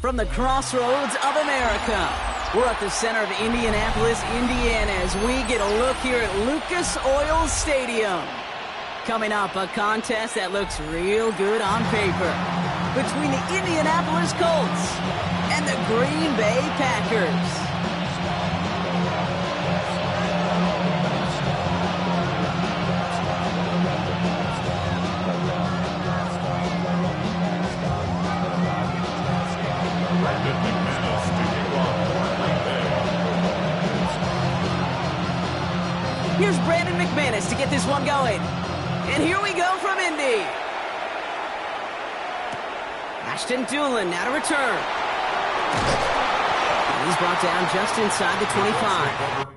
from the crossroads of America. We're at the center of Indianapolis, Indiana, as we get a look here at Lucas Oil Stadium. Coming up, a contest that looks real good on paper between the Indianapolis Colts and the Green Bay Packers. Here's Brandon McManus to get this one going. And here we go from Indy. Ashton Doolin now to return. And he's brought down just inside the 25.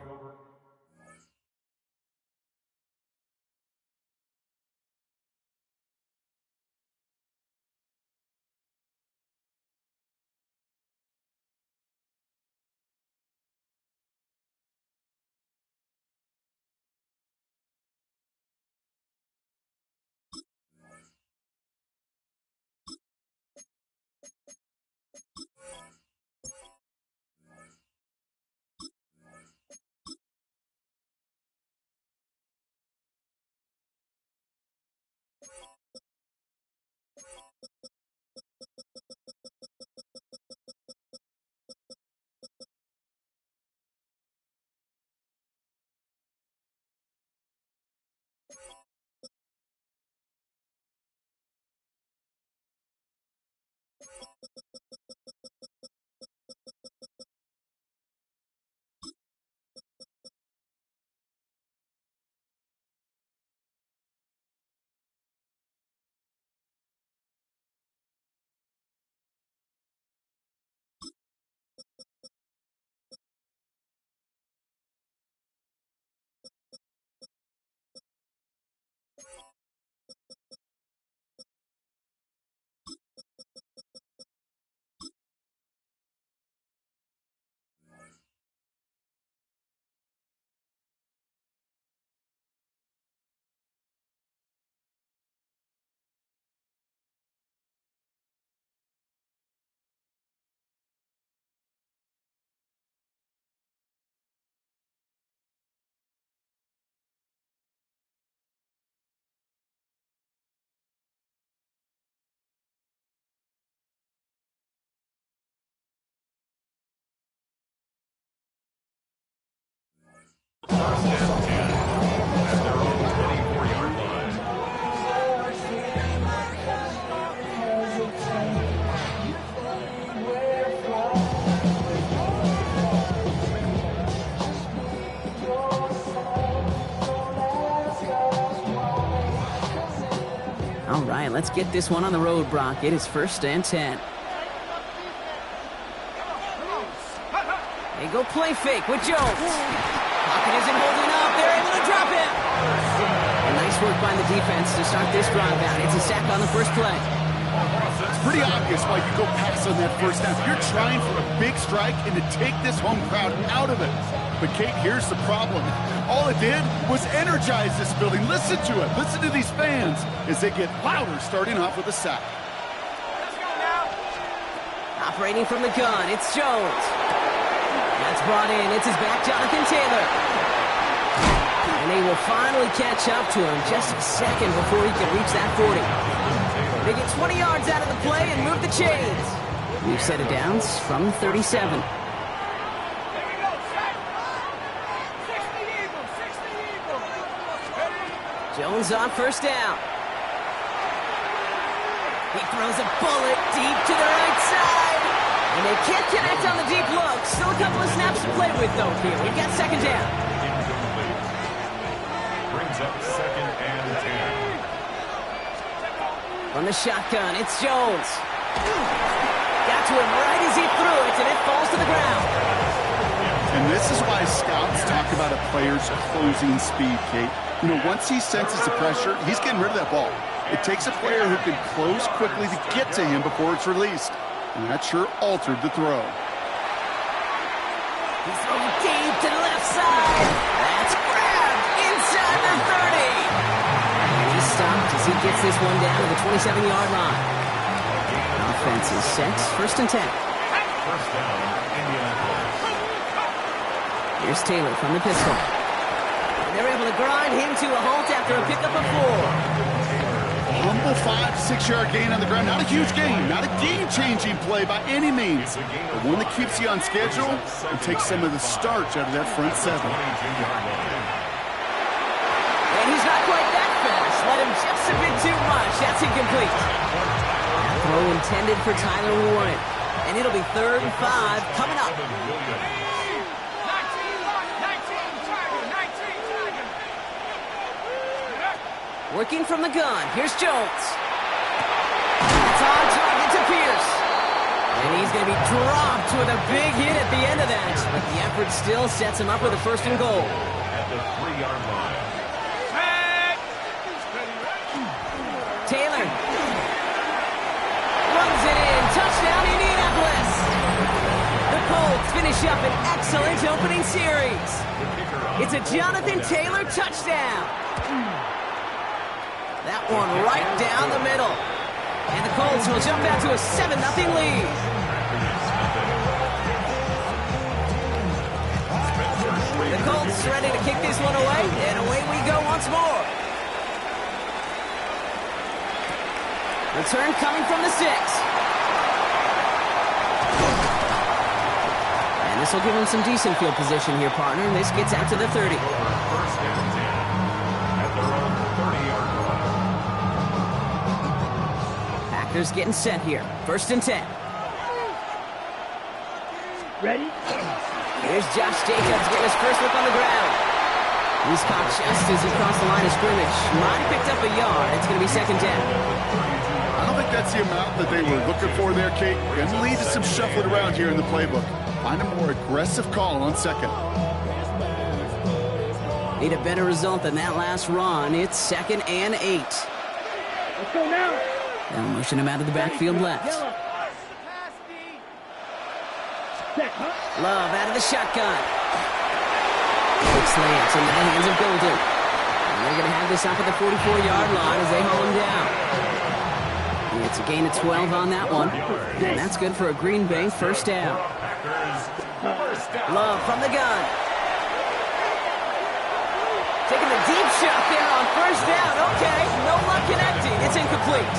First and 10 at their own 24-yard line. All right, let's get this one on the road, Brock. It is first and 10. They go play fake with Jones. Pocket isn't holding up. They're able to drop him. And nice work by the defense to start this drive out. It's a sack on the first play. It's pretty obvious why you go pass on that first down. You're trying for a big strike and to take this home crowd out of it. But, Kate, here's the problem. All it did was energize this building. Listen to it. Listen to these fans as they get louder starting off with a sack. Let's go now. Operating from the gun, it's Jones. That's brought in. It's his back, Jonathan Taylor. And they will finally catch up to him just a second before he can reach that 40. They get 20 yards out of the play and move the chains. We've set it downs from 37. Jones on first down. He throws a bullet deep to the right side. And they can't connect on the deep look. Still a couple of snaps to play with, though, here. We've got second down. Brings up second and 10. From the shotgun, it's Jones. Got to him right as he threw it, and it falls to the ground. And this is why scouts talk about a player's closing speed, Kate. You know, once he senses the pressure, he's getting rid of that ball. It takes a player who can close quickly to get to him before it's released. And that sure altered the throw. He's throwing deep to the left side. That's grabbed inside the 30. And he's stopped as he gets this one down to the 27-yard line. Offense is set, first and 10. First down, Indianapolis. Here's Taylor from the pistol. And they're able to grind him to a halt after a pickup of 4. Humble 5 to 6 yard gain on the ground. Not a huge gain, not a game-changing play by any means, but one that keeps you on schedule and takes some of the starch out of that front 7. And he's not quite that fast. Let him just a bit too much. That's incomplete. That throw intended for Tyler Warren. And it'll be 3rd and 5 coming up. Working from the gun. Here's Jones. It's on target to Pierce. And he's going to be dropped with a big hit at the end of that. But the effort still sets him up with a 1st and goal. At the 3-yard line. Taylor runs it in. Touchdown, Indianapolis. The Colts finish up an excellent opening series. It's a Jonathan Taylor touchdown. That one right down the middle. And the Colts will jump out to a 7-0 lead. The Colts ready to kick this one away, and away we go once more. Return coming from the 6. And this will give him some decent field position here, partner. And this gets out to the 30. First and 10. At their own 30-yard line. Packers getting set here. 1st and 10. Ready? Here's Josh Jacobs getting his first look on the ground. He's caught just as he crossed the line of scrimmage. Might have picked up a yard. It's going to be 2nd down. I don't think that's the amount that they were looking for there, Kate. Going to lead to some shuffling around here in the playbook. Find a more aggressive call on 2nd. Need a better result than that last run. It's 2nd and 8. Let's go now. They'll motion him out of the backfield left. Yellow. Set, huh? Love out of the shotgun. Quick slants into the hands of Golden. And they're going to have this up at the 44-yard line as they hold him down. It's a gain of 12 on that one. And that's good for a Green Bay 1st down. Love from the gun. Taking the deep shot there on 1st down. Okay, no luck connecting. It's incomplete.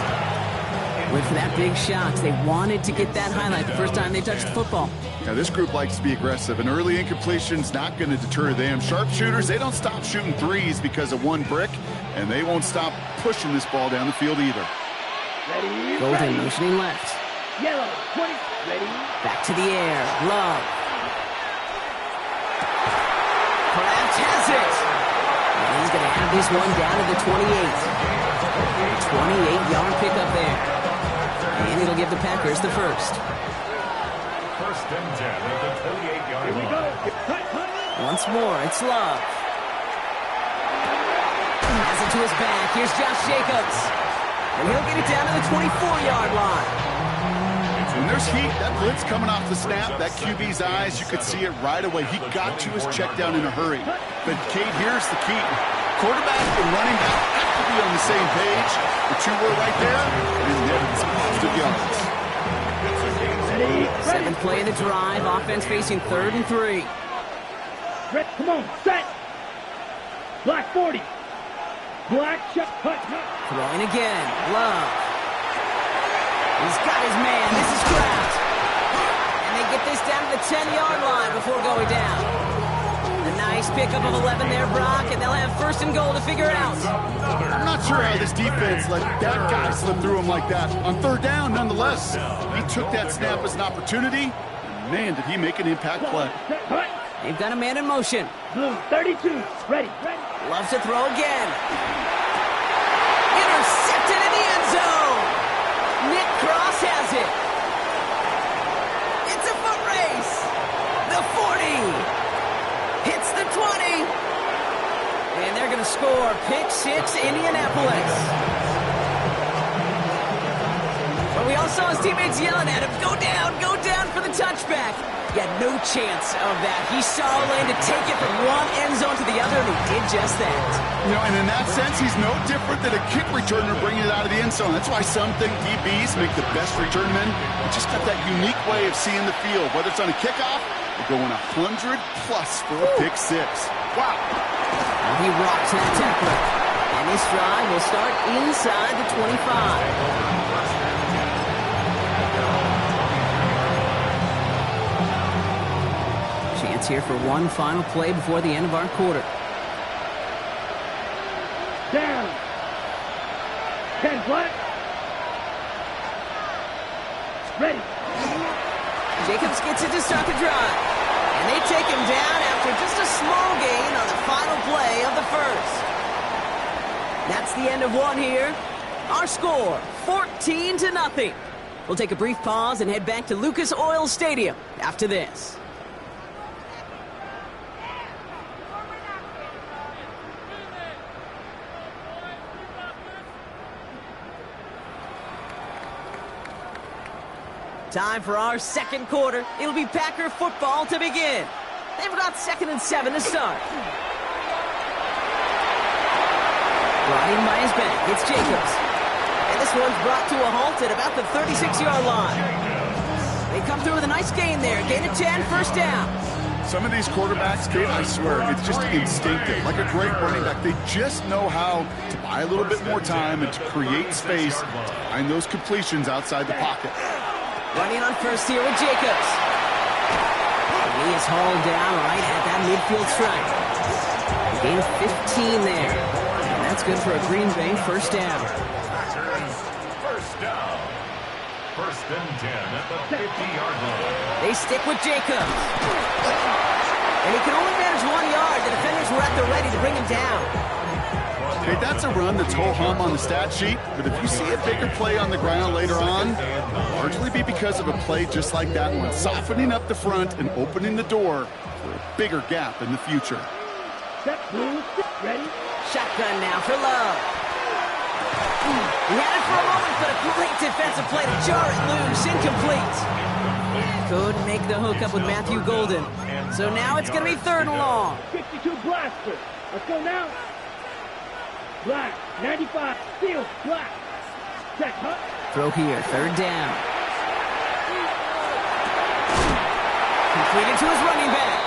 Went for that big shot. They wanted to get that highlight the first time they touched the football. Now, this group likes to be aggressive, and early incompletion's not going to deter them. Sharpshooters, they don't stop shooting threes because of one brick, and they won't stop pushing this ball down the field either. Ready? Golden Ready. motioning left. Yellow. 20. Ready? Back to the air. Love. Kraft has it. And he's going to have this one down to the 28. 28-yard pickup there. And it'll give the Packers the 1st. First and 10 at the 28-yard Here we go. line. Cut, cut. Once more, it's Love. Has it to his back. Here's Josh Jacobs. And he'll get it down to the 24-yard line. When there's heat, that blitz coming off the snap, that QB's eyes, you could see it right away. He got to his check down in a hurry. But, Kate, here's the key. Quarterback and running back have to be on the same page. The 2 were right there, and then some positive yards. Ready? 7th play of the drive. Offense facing 3rd and 3. Ready. Come on. Set. Black 40. Black shot. Cut, cut. Throwing again. Love. He's got his man. This is Kraft. And they get this down to the 10-yard line before going down. A nice pickup of 11 there, Brock, and they'll have 1st and goal to figure out. I'm not sure how this defense let that guy slip through him like that. On 3rd down, nonetheless, he took that snap as an opportunity. And man, did he make an impact play. Set, cut. They've got a man in motion. Blue 32. Ready. Ready. Loves to throw again. Intercepted in the end zone. Nick Cross has it. It's a foot race. The 40. Hits the 20. And they're going to score. Pick 6, Indianapolis. But we all saw his teammates yelling at him, go down for the touchback. Yeah, no chance of that. He saw a lane to take it from one end zone to the other, and he did just that. You know, and in that sense, he's no different than a kick returner bringing it out of the end zone. That's why some think DBs make the best return men. They just got that unique way of seeing the field. Whether it's on a kickoff or going 100+ for a pick six. Wow. Well, he rocks that tackler. And this drive will start inside the 25. Chance here for one final play before the end of our quarter. Down. 10 flat. Ready. Jacobs gets it to start the drive. And they take him down after just a small gain on the final play of the first. That's the end of one here. Our score, 14-0. We'll take a brief pause and head back to Lucas Oil Stadium after this. Time for our second quarter. It'll be Packer football to begin. They've got 2nd and 7 to start. Brought in by his back, it's Jacobs. And this one's brought to a halt at about the 36-yard line. They come through with a nice gain there. Gain of 10, first down. Some of these quarterbacks, Kate, I swear, it's just instinctive. Like a great running back, they just know how to buy a little bit more time and to create space to find those completions outside the pocket. Running on first here with Jacobs. And he is hauled down right at that midfield stripe. Gain of 15 there. And that's good for a Green Bay first down. First down. 1st and 10 at the 50-yard line. They stick with Jacobs. And he can only manage 1 yard. The defenders were at the ready to bring him down. Okay, that's a run that's ho-hum on the stat sheet, but if you see a bigger play on the ground later on, it'll largely be because of a play just like that one, softening up the front and opening the door for a bigger gap in the future. Set, blue, ready. Shotgun now for Love. He had it for a moment, but a great defensive play to jar it loose. Incomplete. Couldn't make the hook up with Matthew Golden. So now it's going to be 3rd and long. 52 blaster. Let's go now. Black, 95, field, black. Check, huh? Throw here, 3rd down. Completed to his running back.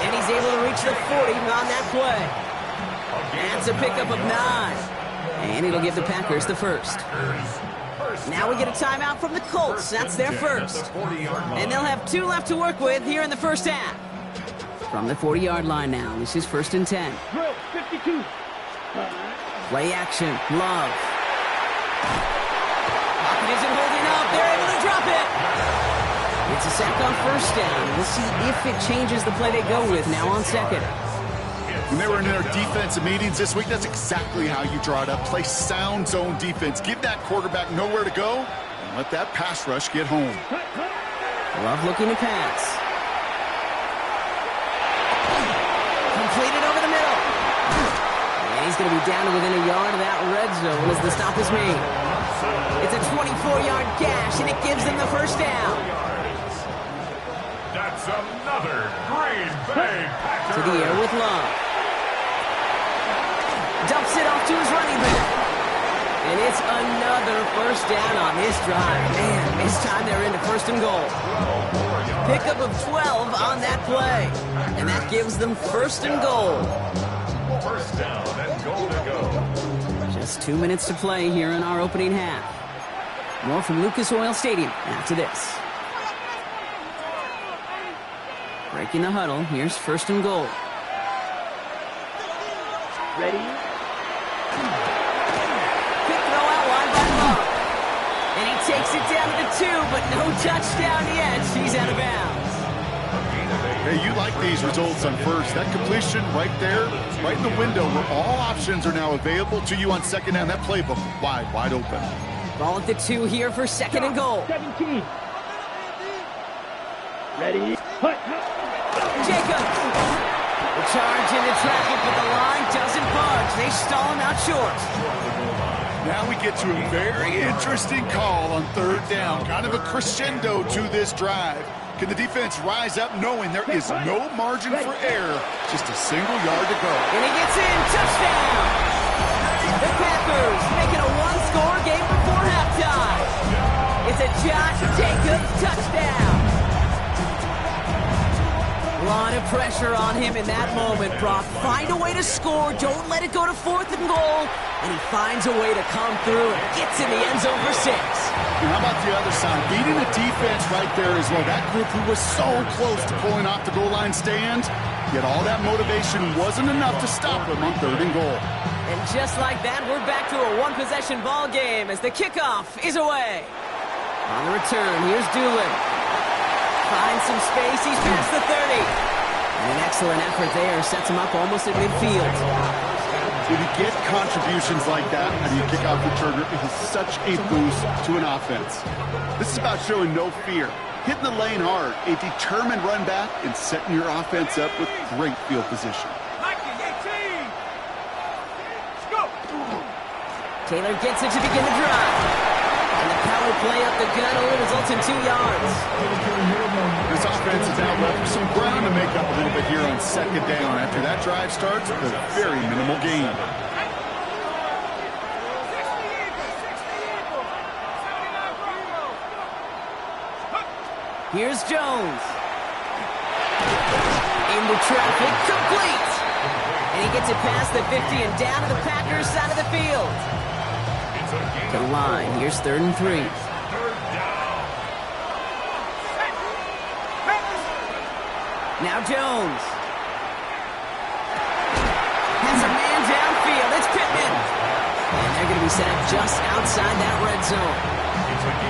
And he's able to reach the 40 on that play. That's a pickup of 9. And it'll give the Packers the first. Now we get a timeout from the Colts. That's their first. And they'll have 2 left to work with here in the first half. From the 40-yard line now, this is 1st and 10. Drill, 52. Play action, Love. Pocket isn't holding up. They're able to drop it. It's a sack on 1st down. We'll see if it changes the play they go with now on 2nd. When they were in their defensive meetings this week, that's exactly how you draw it up. Play sound zone defense. Give that quarterback nowhere to go and let that pass rush get home. Love looking to pass. Completed over the middle. And he's going to be down to within a yard of that red zone as the stop is made. It's a 24-yard gash, and it gives them the first down. That's another Green Bay Packer. To the air with Love. Dumps it off to his running back. And it's another first down on this drive. Man, this time they're into 1st and goal. Pickup of 12 on that play. And that gives them 1st and goal. 1st down and goal to go. Just 2 minutes to play here in our opening half. More from Lucas Oil Stadium after this. Breaking the huddle, here's 1st and goal. Ready? Quick throw out wide by Love. And he takes it down to the 2, but no touchdown yet. He's out of bounds. Hey, you like these results on 1st. That completion right there, right in the window where all options are now available to you on 2nd down. That playbook wide open. Ball at the 2 here for 2nd and goal. 17. Ready? Hut. Jacobs. The charge into traffic, but the line doesn't budge. They stall him out short. Now we get to a very interesting call on 3rd down. Kind of a crescendo to this drive. Can the defense rise up knowing there is no margin for error? Just a single yard to go. And he gets in. Touchdown! The Packers make it a one-score game before halftime. It's a Josh Jacobs touchdown. A lot of pressure on him in that moment, Brock. Find a way to score. Don't let it go to 4th and goal. And he finds a way to come through and gets in the end zone for 6. And how about the other side? Beating the defense right there as well. That group who was so close to pulling off the goal line stand, yet all that motivation wasn't enough to stop them on 3rd and goal. And just like that, we're back to a one-possession ball game as the kickoff is away. On the return, here's Doolin. Finds some space, he's past the 30. And an excellent effort there, sets him up almost at midfield. When you get contributions like that and you kick off returner, it is such a boost to an offense. This is about showing no fear, hitting the lane hard, a determined run back, and setting your offense up with great field position. Taylor gets it to begin the drive. And the power play up the gun only results in 2 yards. This offense is now left with some ground to make up a little bit here on 2nd down. After that drive starts with a very minimal gain. Here's Jones. Into traffic, complete. And he gets it past the 50 and down to the Packers side of the field. To the line, here's 3rd and 3. Now Jones. Has a man downfield. It's Pittman. And they're going to be set up just outside that red zone.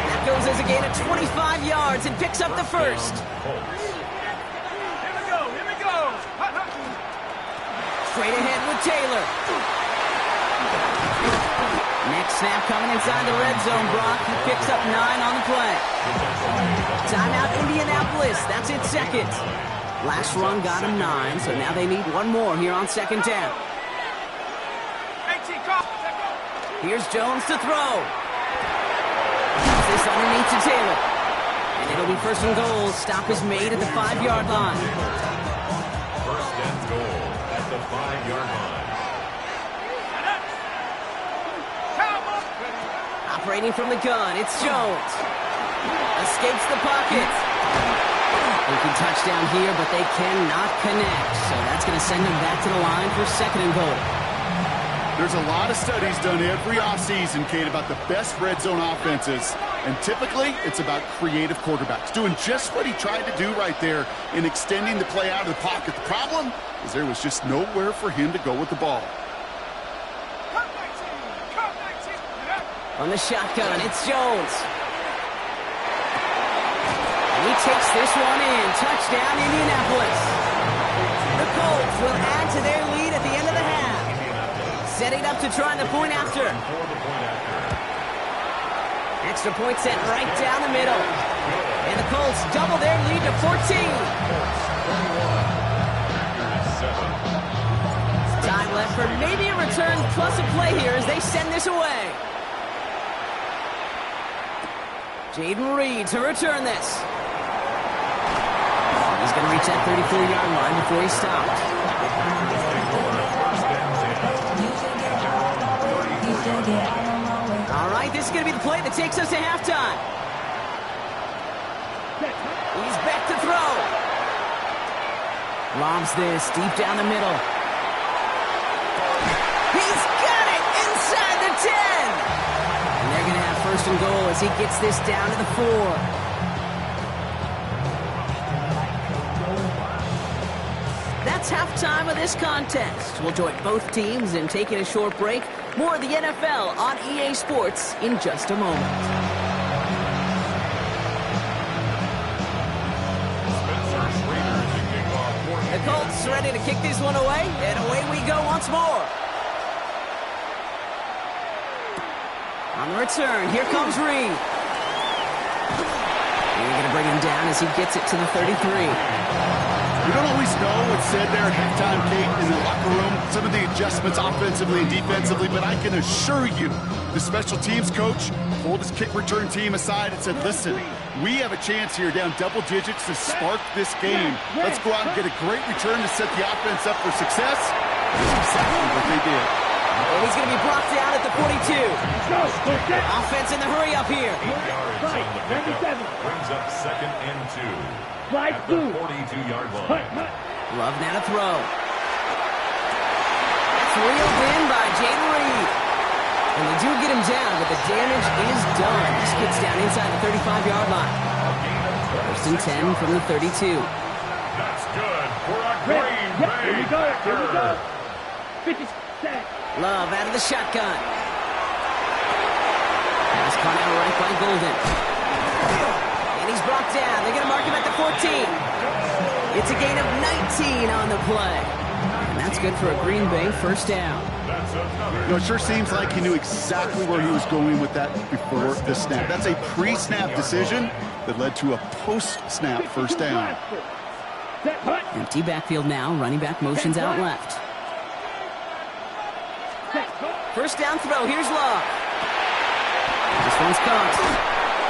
That goes as a gain of 25 yards and picks up the first. Here we go. Straight ahead with Taylor. Next snap coming inside the red zone, Brock. He picks up 9 on the play. Timeout Indianapolis. That's its 2nd. Last run got him 9, so now they need 1 more here on 2nd down. Here's Jones to throw. This underneath to Taylor. And it'll be 1st and goal. Stop is made at the 5-yard line. 1st and goal at the 5-yard line. Operating from the gun, it's Jones. Escapes the pocket. Looking touchdown here, but they cannot connect. So that's going to send him back to the line for 2nd and goal. There's a lot of studies done every offseason, Kate, about the best red zone offenses. And typically, it's about creative quarterbacks, doing just what he tried to do right there in extending the play out of the pocket. The problem is there was just nowhere for him to go with the ball. On the shotgun, it's Jones. And he takes this one in. Touchdown, Indianapolis. The Colts will add to their lead at the end of the half. Setting up to try the point after. Extra point set right down the middle. And the Colts double their lead to 14. Time left for maybe a return plus a play here as they send this away. Jaden Reed to return this. He's going to reach that 34-yard line before he stops. All right, this is going to be the play that takes us to halftime. He's back to throw. Lobs this deep down the middle. He's got it inside the 10. And they're going to have 1st and goal as he gets this down to the 4. That's halftime of this contest. We'll join both teams in taking a short break. More of the NFL on EA Sports in just a moment. The Colts ready to kick this one away, and away we go once more. On the return, here comes Reed. They're going to bring him down as he gets it to the 33. We don't always know what's said there at halftime, Kate, in the locker room, some of the adjustments offensively and defensively, but I can assure you the special teams coach pulled his kick return team aside and said, listen, we have a chance here down double digits to spark this game. Let's go out and get a great return to set the offense up for success. That's exactly what they did. And he's going to be brought down at the 42. Offense in the hurry up here. 8 yards on the pickup. Brings up 2nd and 2. At the 42-yard line. Love now to throw. That's reeled in by Jaden Reed. And they do get him down, but the damage is done. This kid's down inside the 35-yard line. 1st and 10 from the 32. That's good for a Green Bay Here we go. Here we go. 50 set. Love out of the shotgun. Pass caught out right by Golden. And he's brought down. They're going to mark him at the 14. It's a gain of 19 on the play. And that's good for a Green Bay first down. You know, it sure seems like he knew exactly where he was going with that before the snap. That's a pre-snap decision that led to a post-snap first down. Empty backfield now. Running back motions out left. First down throw. Here's Love. This one's caught.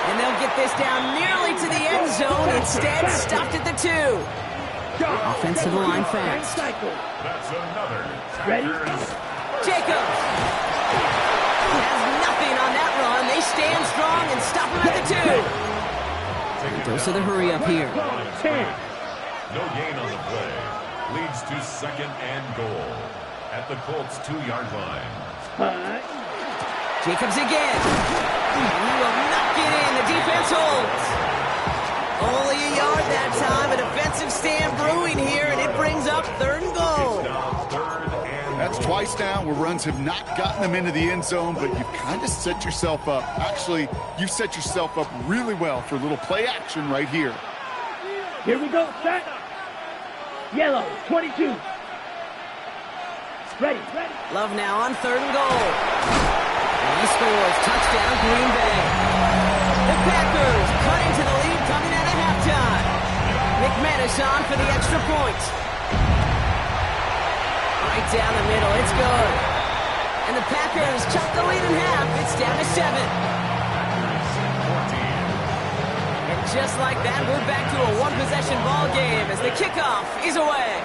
And they'll get this down nearly to the end zone. Instead, stopped at the 2. Offensive line fast. That's another. Ready? Jacobs has nothing on that run. They stand strong and stop him at the 2. Dose of the hurry up here. No gain on the play. Leads to 2nd and goal at the Colts 2-yard line. Jacobs again. And he will knock it in. The defense holds. Only a yard that time. A defensive stand brewing here, and it brings up 3rd and goal. That's twice now where runs have not gotten them into the end zone, but you've kind of set yourself up. Actually, you've set yourself up really well for a little play action right here. Here we go. Set. Yellow, 22. Ready. Love now on 3rd and goal. And he scores. Touchdown, Green Bay. The Packers cut into the lead coming out of halftime. McManus on for the extra point. Right down the middle. It's good. And the Packers cut the lead in half. It's down to 7. And just like that, we're back to a one-possession ball game as the kickoff is away.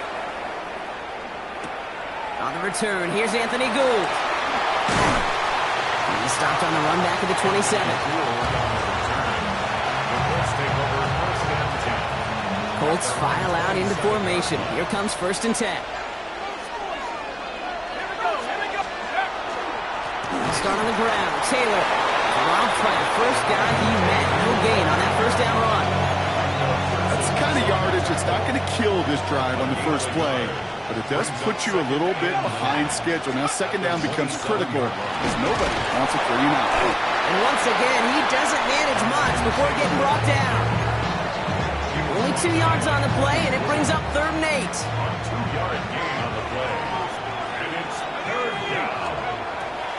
On the return, here's Anthony Gould. He's stopped on the run back at the 27. Colts file out into formation. Here comes 1st and 10. Start on the ground. Taylor dropped by the first guy he met. No gain on that first down run. That's the kind of yardage that's not going to kill this drive on the first play, but it does put you a little bit behind schedule. Now 2nd down becomes critical as nobody wants a 3 and out. And once again, he doesn't manage much before getting brought down. Only 2 yards on the play, and it brings up 3rd and 8. 2-yard gain on the play. And it's 3rd down.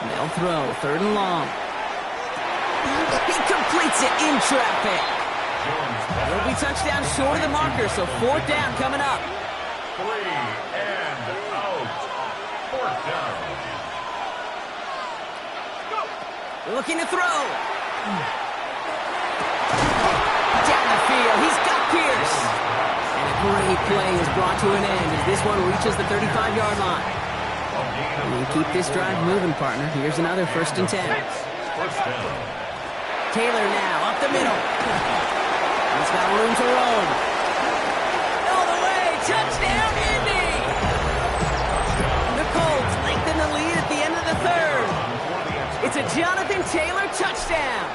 They'll throw 3rd and long. He completes it in traffic. It'll be touchdown short of the marker, so 4th down coming up. 3 and out. 4th down. Looking to throw. Down the field. He's got Pierce. And a great play is brought to an end as this one reaches the 35-yard line. And you keep this drive moving, partner. Here's another 1st and 10. First down. Taylor now up the middle. He's got room to roam. All the way. Touchdown, Indy. The Colts lengthen the lead at the end of the 3rd. It's a Jonathan Taylor touchdown.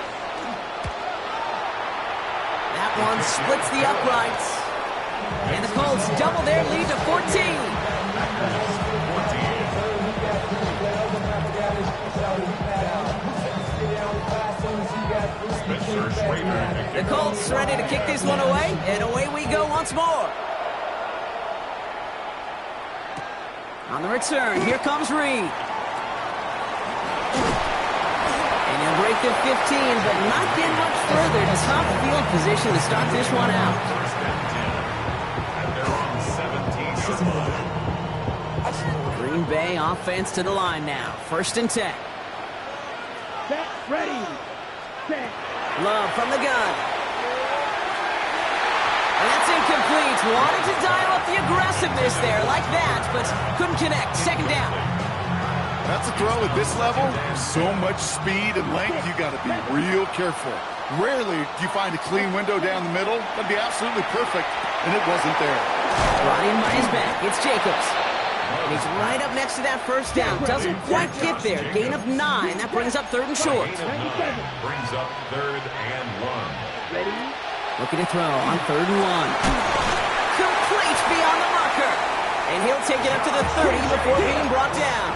That one splits the uprights. And the Colts double their lead to 14. The Colts ready to kick this one away, and away we go once more. On the return, here comes Reed. And he'll break the 15, but not get much further. Tough field position to start this one out. And they're on Green Bay offense to the line now. 1st and 10. Set, ready, set. Love from the gun. And that's incomplete. Wanted to dial up the aggressiveness there like that, but couldn't connect. 2nd down. That's a throw at this level. So much speed and length, you got to be real careful. Rarely do you find a clean window down the middle. That'd be absolutely perfect, and it wasn't there. Ryan by his back. It's Jacobs. And he's right up next to that 1st down. Doesn't quite get there. Gain of 9. That brings up 3rd and short. Brings up 3rd and 1. Ready, Looking to throw on 3rd and 1. Complete beyond the marker. And he'll take it up to the 30 before being brought down.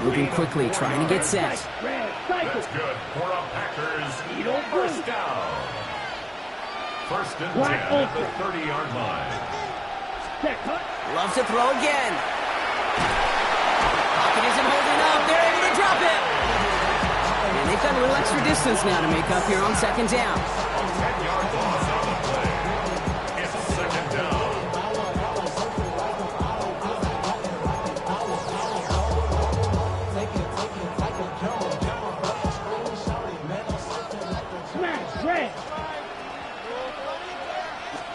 Moving quickly, trying to get set. red, cycle. That's good for a Packers first down. 1st and 10 at the 30-yard line. Set, cut. Loves to throw again. Pocket isn't holding up. They're able to drop it. And they've got a little extra distance now to make up here on 2nd down. 10-yard loss on the play. It's 2nd down. Smash, red.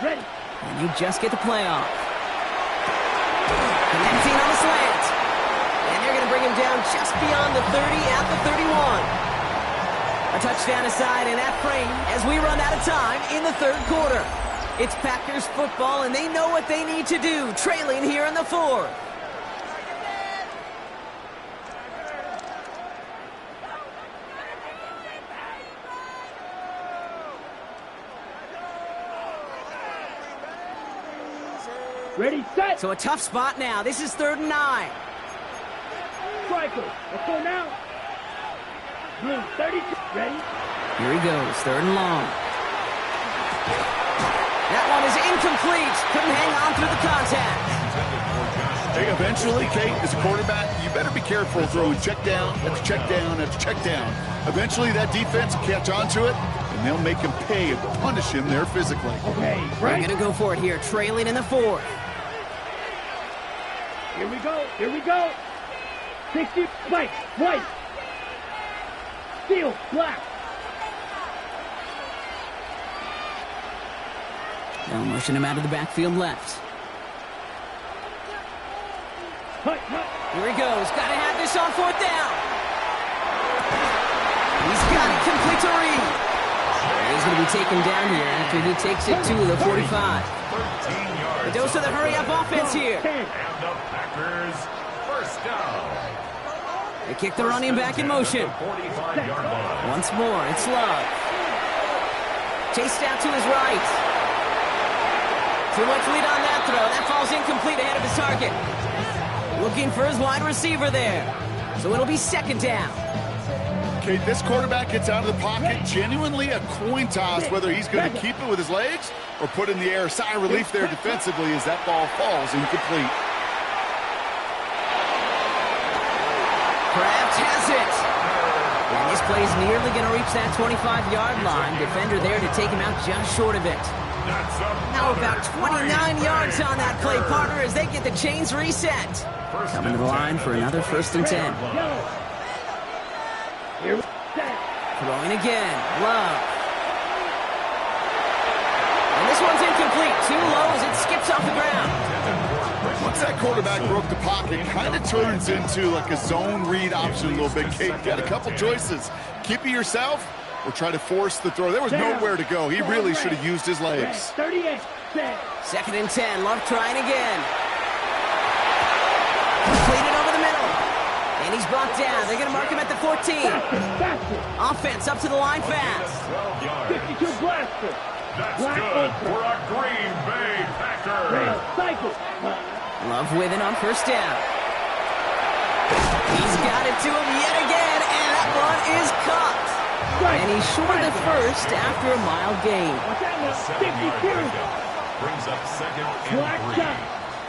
Ready. And you just get the play off. Connecting on the slant. And they're going to bring him down just beyond the 30 at the 31. A touchdown aside in that frame as we run out of time in the 3rd quarter. It's Packers football, and they know what they need to do, trailing here in the 4th. Ready, set. So a tough spot now. This is 3rd and 9. Striker. Let's go now. Blue, 32. Ready. Here he goes, 3rd and long. That one is incomplete. Couldn't hang on through the contact. Hey, eventually, Kate, as a quarterback, you better be careful throwing check down after check down after check down. Eventually, that defense will catch on to it, and they'll make him pay and punish him there physically. Okay, We're right. going to go for it here, trailing in the 4th. Here we go. Here we go. 60. White. White. Steel. Black. They'll motion him out of the backfield left. Hut, hut. Here he goes. Got to have this on 4th down. He's got it complete to Reed. He's going to be taken down here after he takes it to the 45. 13 yards. A dose of the hurry-up offense here. 10. And the Packers first down. They kick the running back in motion. 45-yard line. Once more, it's Love. Chased out to his right. Too much lead on that throw. That falls incomplete ahead of his target. Looking for his wide receiver there. So it'll be 2nd down. Okay, this quarterback gets out of the pocket. Genuinely a coin toss whether he's going to keep it with his legs or put in the air. Sigh of relief there defensively as that ball falls incomplete. Kraft has it. And this play's nearly going to reach that 25-yard line. Defender there to take him out just short of it. Now about 29 yards on that play, partner, as they get the chains reset. Coming to the line for another 1st and 10. Yellow. Here we set. Throwing again. Love. And this one's incomplete. Too low as it skips off the ground. Once that quarterback broke the pocket, kind of turns into like a zone read option a little bit. Kate got a couple choices. Keep it yourself or try to force the throw. There was nowhere to go. He really should have used his legs. 38. Set. 2nd and 10. Love trying again. Completed over the middle. And he's brought down. They're going to mark him at the 14. Faster. Offense up to the line fast. 12 yards. 52 blaster. That's Black good ultra. for a Green Bay Packer. Red. Cycle. Love with it on 1st down. He's got it to him yet again, and that one is caught. And he's short of the 1st after a mild gain. Watch out now. 7-yard 52. pickup. Brings up 2nd and Black 3 shot.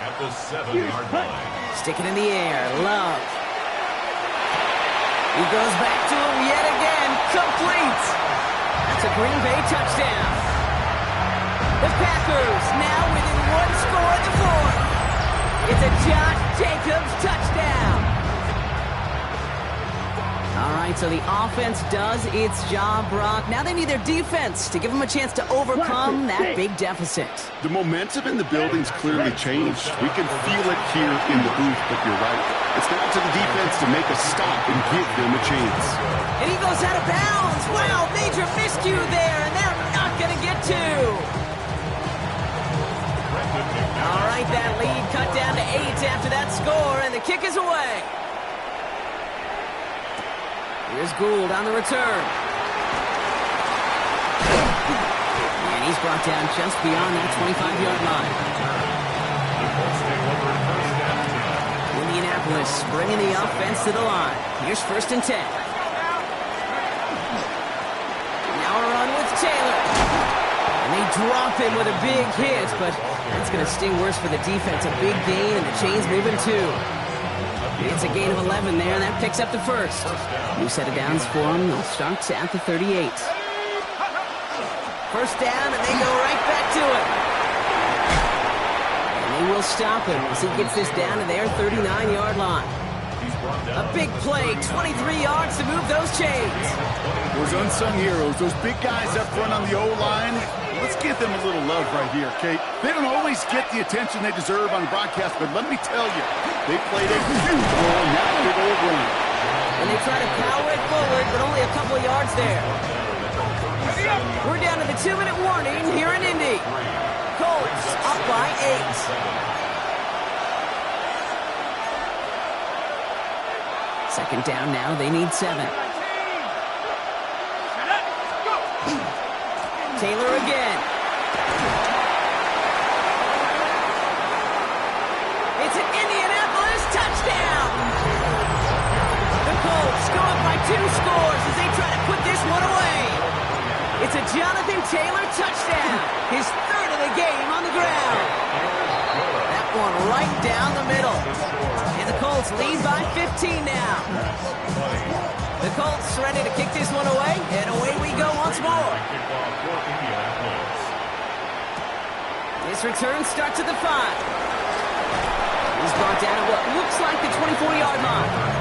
at the 7-yard line. Stick it in the air. Love. He goes back to him yet again. Complete. That's a Green Bay touchdown. The Packers now within 1 score in the 4th. It's a Josh Jacobs touchdown. All right, so the offense does its job, Brock. Now they need their defense to give them a chance to overcome that big deficit. The momentum in the building's clearly changed. We can feel it here in the booth, but you're right. It's now to the defense to make a stop and give them a chance. And he goes out of bounds. Wow, major miscue there, and they're not going to get two. All right, that lead cut down to 8 after that score, and the kick is away. Here's Gould on the return. And he's brought down just beyond that 25-yard line. Indianapolis bringing the offense to the line. Here's 1st and 10. Now a run with Taylor. And they drop him with a big hit, but that's going to sting worse for the defense. A big gain, and the chain's moving too. It's a gain of 11 there, and that picks up the first. New set of downs for them. They'll start at the 38. First down, and they go right back to it. And they will stop him as he gets this down to their 39-yard line. A big play, 23 yards to move those chains. Those unsung heroes, those big guys up front on the O-line, let's give them a little love right here, Kate. They don't always get the attention they deserve on the broadcast, but let me tell you, they played a huge role in that big old run. And they try to power it forward, but only a couple yards there. We're down to the 2-minute warning here in Indy. Colts up by 8. Second down now, they need 7. Taylor again. It's an Indianapolis touchdown. The Colts go up by 2 scores as they try to put this one away. It's a Jonathan Taylor touchdown, his 3rd of the game on the ground. That one right down the middle. And the Colts lead by 15 now. The Colts ready to kick this one away, and away we go once more. This return starts at the 5. He's brought down at what looks like the 24-yard line.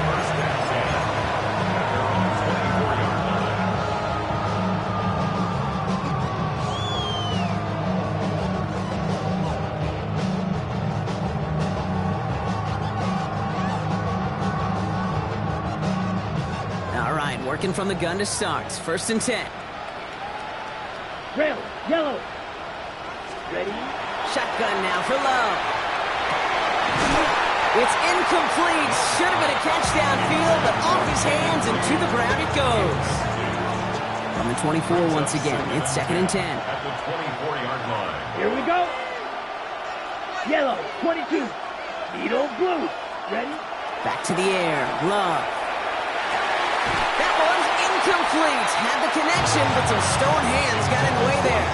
Working from the gun to start. 1st and 10. Red, yellow. Ready? Shotgun now for Love. It's incomplete. Should have been a catch downfield, but off his hands and to the ground it goes. From the 24 once again. It's 2nd and 10. At the 24-yard line. Here we go. Yellow, 22. Needle blue. Ready? Back to the air. Love. Incomplete. Had the connection, but some stone hands got in the way there.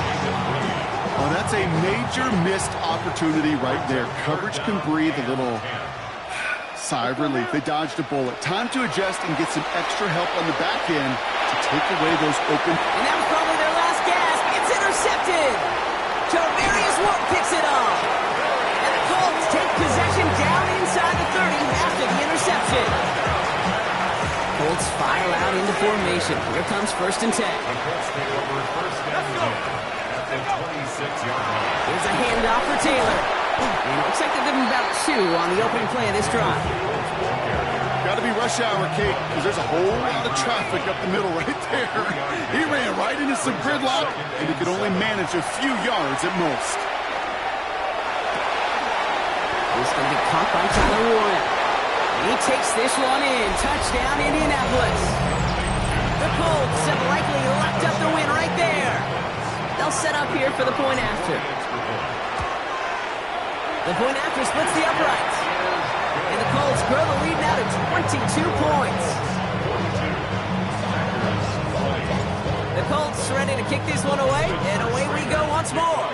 Oh, that's a major missed opportunity right there. Coverage can breathe a little sigh of relief. They dodged a bullet. Time to adjust and get some extra help on the back end to take away those open. And that was probably their last gasp. It's intercepted. Javarius Ward picks it off. And the Colts take possession down inside the 30 after the interception. Colts file out into formation. Here comes 1st and 10. The Colts take over 1st and 10 at the 26-yard line. Here's a handoff for Taylor. And it looks like they'll give him about 2 on the opening play of this drive. Got to be rush hour, Kate, because there's a whole lot of traffic up the middle right there. He ran right into some gridlock, and he could only manage a few yards at most. He's going to be caught by Tyler Warren. He takes this one in. Touchdown, Indianapolis. The Colts have likely locked up the win right there. They'll set up here for the point after. The point after splits the uprights. And the Colts grow the lead now to 22 points. The Colts ready to kick this one away, and away we go once more.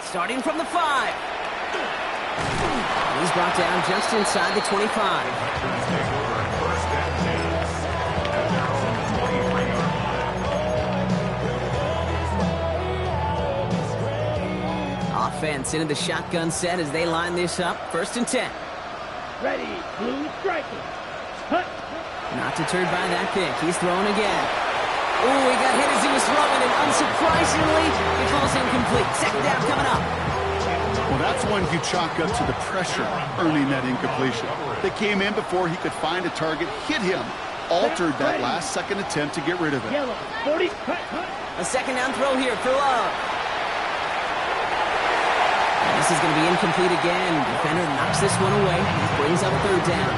Starting from the 5. He's brought down just inside the 25. Offense into the shotgun set as they line this up. 1st and 10. Ready, blue striking. Hut. Not deterred by that pick. He's throwing again. Ooh, he got hit as he was throwing, and unsurprisingly, it falls incomplete. 2nd down coming up. Well, that's one you chalk up to the pressure earning that incompletion. They came in before he could find a target, hit him, altered that last-second attempt to get rid of it. Yellow, 40, hut, hut. A 2nd down throw here for Love. This is going to be incomplete again. Defender knocks this one away. He brings up 3rd down.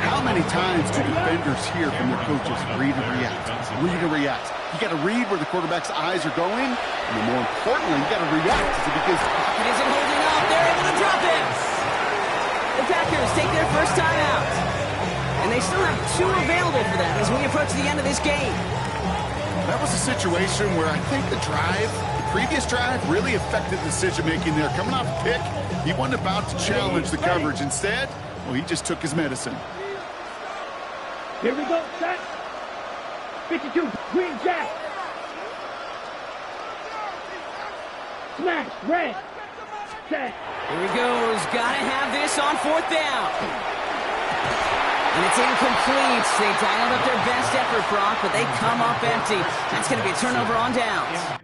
How many times do defenders hear from their coaches, read and react, read and react? You got to read where the quarterback's eyes are going, and more importantly, you got to react because It isn't holding up. They're able to drop it. The Packers take their first time out. And they still have 2 available for them as we approach the end of this game. that was a situation where I think the previous drive really affected the decision-making there. Coming off a pick, he wasn't about to challenge the coverage. Instead, well, he just took his medicine. Here we go, set. 52, green jack. Smash, red. Set. Here he goes. Gotta have this on 4th down. And it's incomplete. They dialed up their best effort, Brock, but they come up empty. That's going to be a turnover on downs.